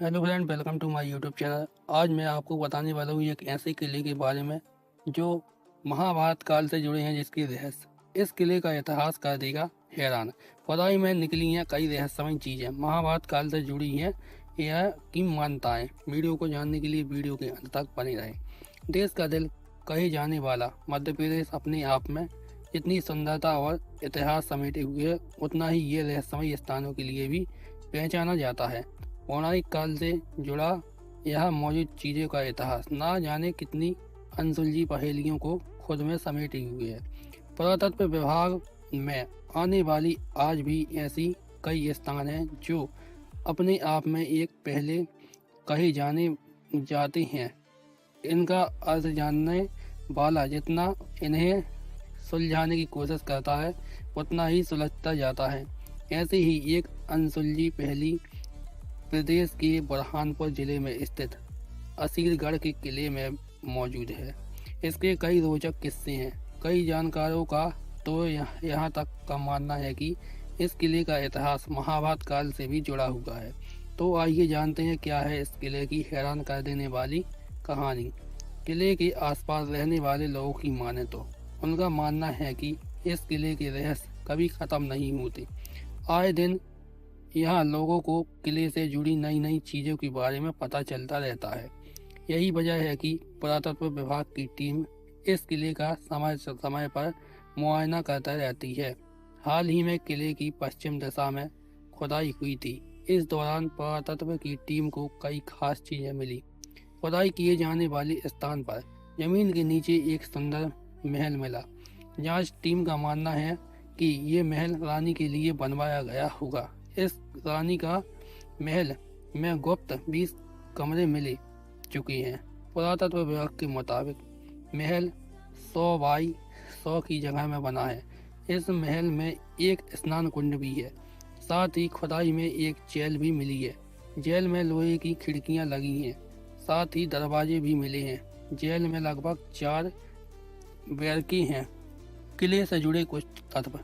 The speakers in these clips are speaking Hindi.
Hello friend, welcome to my YouTube channel. आज मैं आपको बताने वाला हूँ एक ऐसे किले के बारे में जो महाभारत काल से जुड़े हैं, जिसकी रहस्य इस किले का इतिहास कर देगा हैरान। खुदाई में निकली हैं कई रहस्यमय चीज़ें महाभारत काल से जुड़ी हैं। यह की मान्यताएं। वीडियो को जानने के लिए वीडियो के अंत तक बने रहें। देश का दिल कहे जाने वाला मध्य प्रदेश अपने आप में जितनी सुंदरता और इतिहास समेटे हुए है, उतना ही ये रहस्यमय स्थानों के लिए भी पहचाना जाता है। पौराणिक काल से जुड़ा यह मौजूद चीज़ों का इतिहास ना जाने कितनी अनसुलझी पहेलियों को खुद में समेटे हुए है। पुरातत्व विभाग में आने वाली आज भी ऐसी कई स्थान हैं जो अपने आप में एक पहले कहे जाने जाते हैं। इनका अर्थ जानने वाला जितना इन्हें सुलझाने की कोशिश करता है, उतना ही सुलझता जाता है। ऐसे ही एक अनसुलझी पहेली प्रदेश के बुरहानपुर जिले में स्थित असीरगढ़ के किले में मौजूद है। इसके कई रोचक किस्से हैं। कई जानकारों का तो यहाँ तक का मानना है कि इस किले का इतिहास महाभारत काल से भी जुड़ा हुआ है। तो आइए जानते हैं क्या है इस किले की हैरान कर देने वाली कहानी। किले के आसपास रहने वाले लोगों की माने तो उनका मानना है कि इस किले के रहस्य कभी खत्म नहीं होते। आए दिन यहाँ लोगों को किले से जुड़ी नई नई चीज़ों के बारे में पता चलता रहता है। यही वजह है कि पुरातत्व विभाग की टीम इस किले का समय समय पर मुआयना करता रहती है। हाल ही में किले की पश्चिम दिशा में खुदाई हुई थी। इस दौरान पुरातत्व की टीम को कई खास चीज़ें मिली। खुदाई किए जाने वाले स्थान पर जमीन के नीचे एक सुंदर महल मिला। जांच टीम का मानना है कि ये महल रानी के लिए बनवाया गया होगा। इस रानी का महल में गुप्त 20 कमरे मिले चुके हैं। पुरातत्व विभाग के मुताबिक महल 100 बाई 100 की जगह में बना है। इस महल में एक स्नान कुंड भी है। साथ ही खुदाई में एक जेल भी मिली है। जेल में लोहे की खिड़कियां लगी हैं। साथ ही दरवाजे भी मिले हैं। जेल में लगभग 4 बैरकें हैं। किले से जुड़े कुछ तत्व।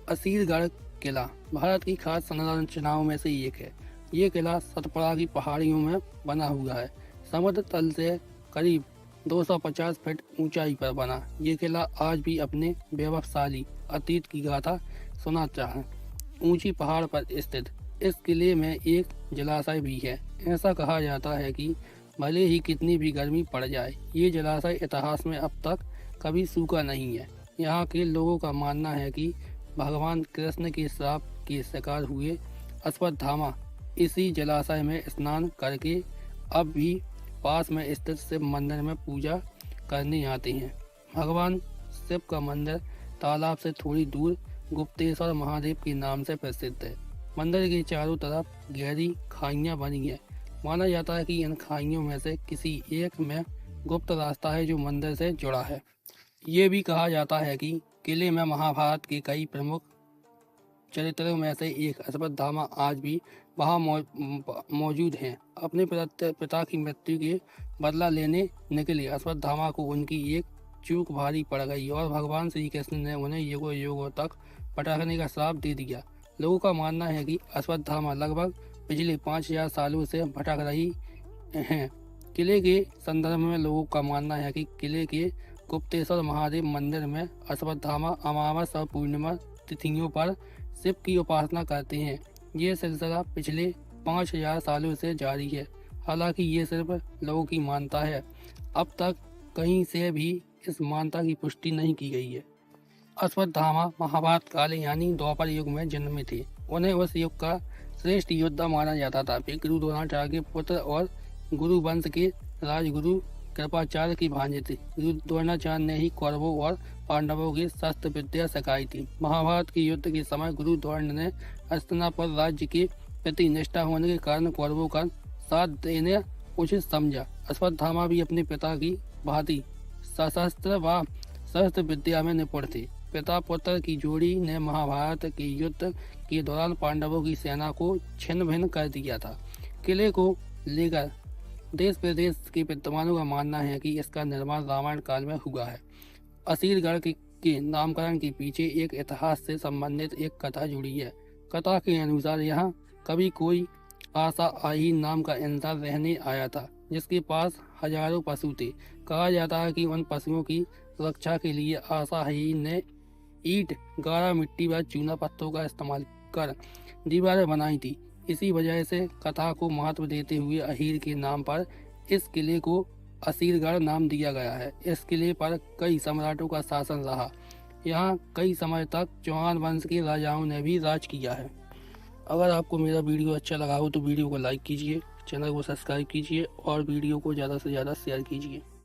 असीरगढ़ किला भारत की खास संरचनाओं में से एक है। ये किला सतपुड़ा की पहाड़ियों में बना हुआ है। समुद्र तल से करीब 250 फीट ऊंचाई पर बना ये किला आज भी अपने वैभवशाली अतीत की गाथा सुनाता है। ऊंची पहाड़ पर स्थित इस किले में एक जलाशय भी है। ऐसा कहा जाता है कि भले ही कितनी भी गर्मी पड़ जाए, ये जलाशय इतिहास में अब तक कभी सूखा नहीं है। यहाँ के लोगों का मानना है कि भगवान कृष्ण के श्राप के शिकार हुए अश्वत्थामा इसी जलाशय में स्नान करके अब भी पास में स्थित शिव मंदिर में पूजा करने आते हैं। भगवान शिव का मंदिर तालाब से थोड़ी दूर गुप्तेश्वर महादेव के नाम से प्रसिद्ध है। मंदिर के चारों तरफ गहरी खाइयां बनी है। माना जाता है कि इन खाइयों में से किसी एक में गुप्त रास्ता है जो मंदिर से जुड़ा है। ये भी कहा जाता है कि किले में महाभारत के कई प्रमुख चरित्रों में से एक अश्वत्थामा आज भी वहाँ मौजूद हैं। अपने पिता की मृत्यु के बदला लेने निकले अश्वत्थामा को उनकी एक चूक भारी पड़ गई और भगवान श्री कृष्ण ने उन्हें युगों युगों तक भटकने का श्राप दे दिया। लोगों का मानना है कि अश्वत्थामा लगभग पिछले 5000 सालों से भटक रही हैं। किले के संदर्भ में लोगों का मानना है कि किले के गुप्तेश्वर महादेव मंदिर में अश्वत्थामा अमावस और पूर्णिमा तिथियों पर शिव की उपासना करते हैं। ये सिलसिला पिछले 5000 सालों से जारी है। हालांकि ये सिर्फ लोगों की मान्यता है। अब तक कहीं से भी इस मान्यता की पुष्टि नहीं की गई है। अश्वत्थामा महाभारत काल यानी द्वापर युग में जन्मे थे। उन्हें उस युग का श्रेष्ठ योद्धा माना जाता था। वे गुरु द्रोणाचार्य के पुत्र और गुरु वंश के राजगुरु कृपाचार्य की भांजे थे। गुरु द्रोणाचार्य ने ही कौरवों और पांडवों की शस्त्र विद्या सिखाई थी। महाभारत के युद्ध के समय गुरु द्रोण ने हस्तिनापुर राज्य के प्रति निष्ठा होने के कारण कौरवों का साथ देने उचित समझा। अश्वत्थामा भी अपने पिता की भांति सशस्त्र व शस्त्र विद्या में निपुण थे। पिता पुत्र की जोड़ी ने महाभारत के युद्ध के दौरान पांडवों की सेना को छिन्न भिन्न कर दिया था। किले को लेकर देश प्रदेश के विद्वानों का मानना है कि इसका निर्माण रामायण काल में हुआ है। असीरगढ़ के नामकरण के पीछे एक इतिहास से संबंधित एक कथा जुड़ी है। कथा के अनुसार यहाँ कभी कोई आशा आहीन नाम का इंसान रहने आया था, जिसके पास हजारों पशु थे। कहा जाता है कि उन पशुओं की सुरक्षा के लिए आशा आहीन ने ईंट, गारा मिट्टी व चूना पत्थरों का इस्तेमाल कर दीवारें बनाई थी। इसी वजह से कथा को महत्व देते हुए अहीर के नाम पर इस किले को असीरगढ़ नाम दिया गया है। इस किले पर कई सम्राटों का शासन रहा। यहाँ कई समय तक चौहान वंश के राजाओं ने भी राज किया है। अगर आपको मेरा वीडियो अच्छा लगा हो तो वीडियो को लाइक कीजिए, चैनल को सब्सक्राइब कीजिए और वीडियो को ज़्यादा से ज़्यादा शेयर कीजिए।